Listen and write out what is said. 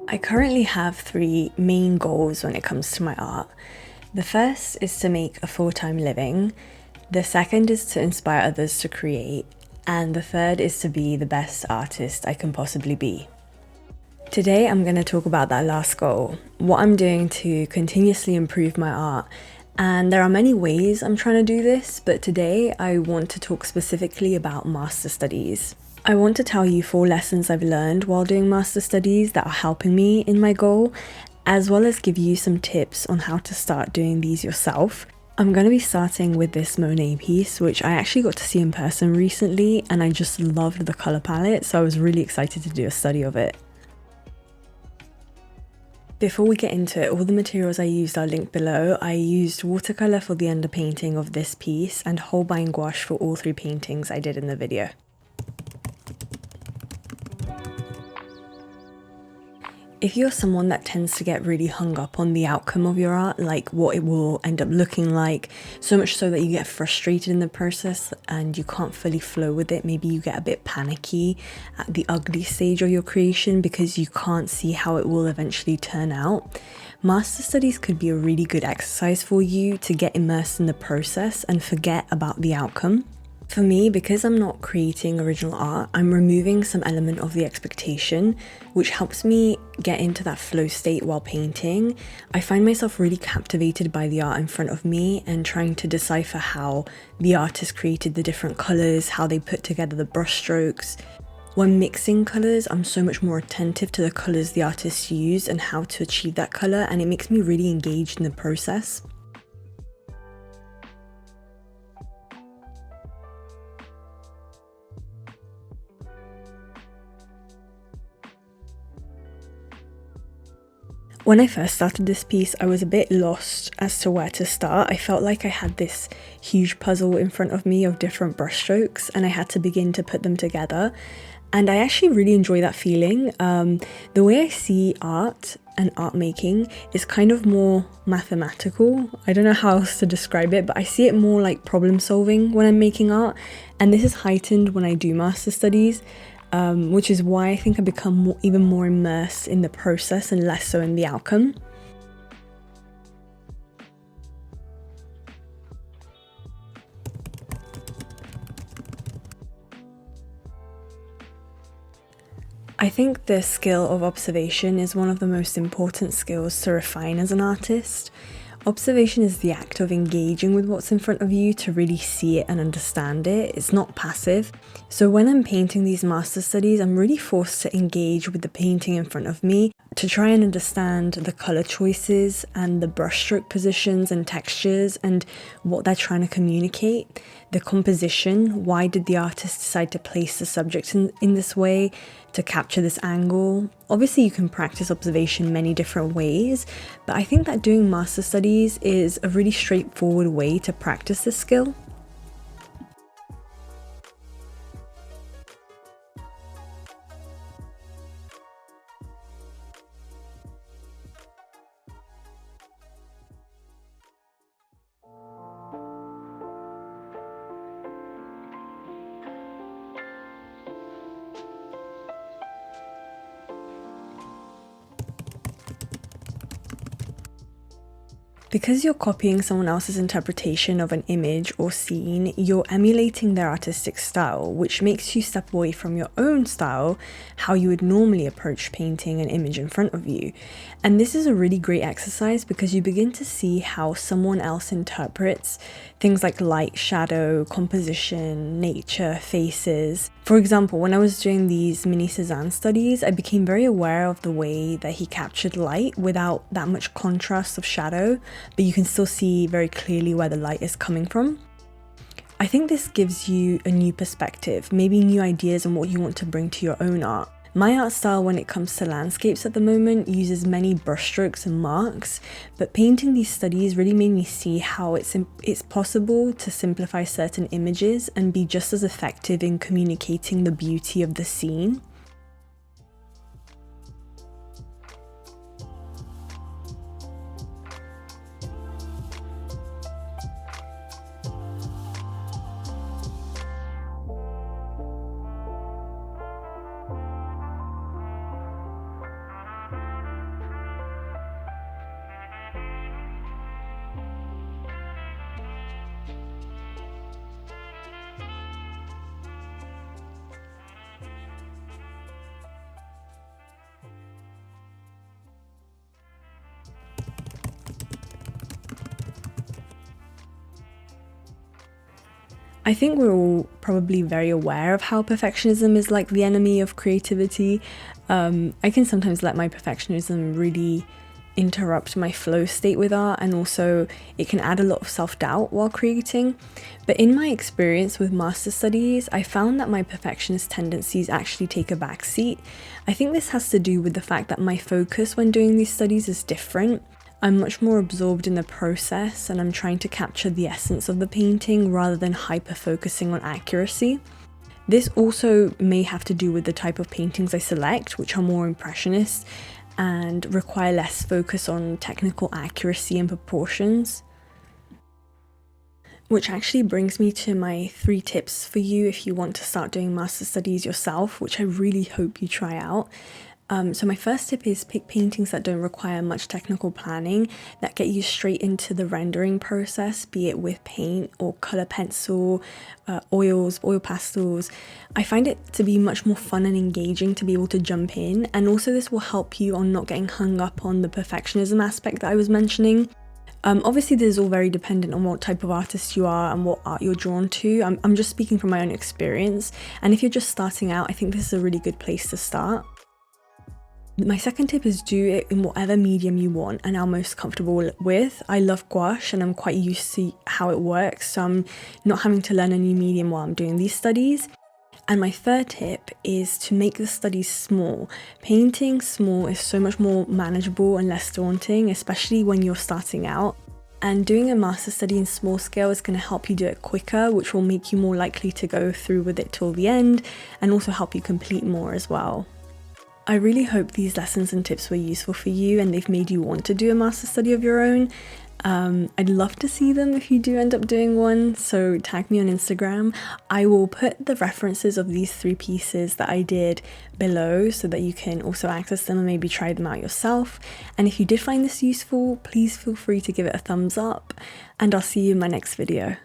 I currently have three main goals when it comes to my art. The first is to make a full-time living. The second is to inspire others to create. And the third is to be the best artist I can possibly be. Today I'm going to talk about that last goal, what I'm doing to continuously improve my art. And there are many ways I'm trying to do this, but today I want to talk specifically about master studies. I want to tell you 4 lessons I've learned while doing master studies that are helping me in my goal, as well as give you some tips on how to start doing these yourself. I'm going to be starting with this Monet piece, which I actually got to see in person recently, and I just loved the colour palette, so I was really excited to do a study of it. Before we get into it, all the materials I used are linked below. I used watercolour for the underpainting of this piece and Holbein gouache for all 3 paintings I did in the video. If you're someone that tends to get really hung up on the outcome of your art, like what it will end up looking like, so much so that you get frustrated in the process and you can't fully flow with it, maybe you get a bit panicky at the ugly stage of your creation because you can't see how it will eventually turn out, master studies could be a really good exercise for you to get immersed in the process and forget about the outcome. For me, because I'm not creating original art, I'm removing some element of the expectation, which helps me get into that flow state while painting. I find myself really captivated by the art in front of me and trying to decipher how the artist created the different colours, how they put together the brushstrokes. When mixing colours, I'm so much more attentive to the colours the artist used and how to achieve that colour, and it makes me really engaged in the process. When I first started this piece, I was a bit lost as to where to start. I felt like I had this huge puzzle in front of me of different brushstrokes and I had to begin to put them together. And I actually really enjoy that feeling. The way I see art and art making is kind of more mathematical. I don't know how else to describe it, but I see it more like problem solving when I'm making art. And this is heightened when I do master studies. Which is why I think I become even more immersed in the process and less so in the outcome. I think the skill of observation is one of the most important skills to refine as an artist. Observation is the act of engaging with what's in front of you to really see it and understand it. It's not passive. So when I'm painting these master studies, I'm really forced to engage with the painting in front of me to try and understand the color choices and the brushstroke positions and textures and what they're trying to communicate. The composition, why did the artist decide to place the subject in this way, to capture this angle? Obviously you can practice observation many different ways, but I think that doing master studies is a really straightforward way to practice this skill. Because you're copying someone else's interpretation of an image or scene, you're emulating their artistic style, which makes you step away from your own style, how you would normally approach painting an image in front of you. And this is a really great exercise because you begin to see how someone else interprets things like light, shadow, composition, nature, faces. For example, when I was doing these mini Cézanne studies, I became very aware of the way that he captured light without that much contrast of shadow, but you can still see very clearly where the light is coming from. I think this gives you a new perspective, maybe new ideas on what you want to bring to your own art. My art style when it comes to landscapes at the moment uses many brushstrokes and marks, but painting these studies really made me see how it's possible to simplify certain images and be just as effective in communicating the beauty of the scene. I think we're all probably very aware of how perfectionism is like the enemy of creativity. I can sometimes let my perfectionism really interrupt my flow state with art, and also it can add a lot of self-doubt while creating. But in my experience with master studies, I found that my perfectionist tendencies actually take a backseat. I think this has to do with the fact that my focus when doing these studies is different. I'm much more absorbed in the process, and I'm trying to capture the essence of the painting rather than hyper focusing on accuracy. This also may have to do with the type of paintings I select, which are more impressionist and require less focus on technical accuracy and proportions. Which actually brings me to my 3 tips for you if you want to start doing master studies yourself, which I really hope you try out. So my first tip is pick paintings that don't require much technical planning, that get you straight into the rendering process, be it with paint or color pencil, oils, oil pastels. I find it to be much more fun and engaging to be able to jump in, and also this will help you on not getting hung up on the perfectionism aspect that I was mentioning. Obviously this is all very dependent on what type of artist you are and what art you're drawn to. I'm just speaking from my own experience, and if you're just starting out, I think this is a really good place to start. My second tip is do it in whatever medium you want and are most comfortable with. I love gouache and I'm quite used to how it works, so I'm not having to learn a new medium while I'm doing these studies. And my third tip is to make the studies small. Painting small is so much more manageable and less daunting, especially when you're starting out. And doing a master study in small scale is going to help you do it quicker, which will make you more likely to go through with it till the end and also help you complete more as well. I really hope these lessons and tips were useful for you and they've made you want to do a master study of your own. I'd love to see them if you do end up doing one, so tag me on Instagram. I will put the references of these 3 pieces that I did below so that you can also access them and maybe try them out yourself. And if you did find this useful, please feel free to give it a thumbs up, and I'll see you in my next video.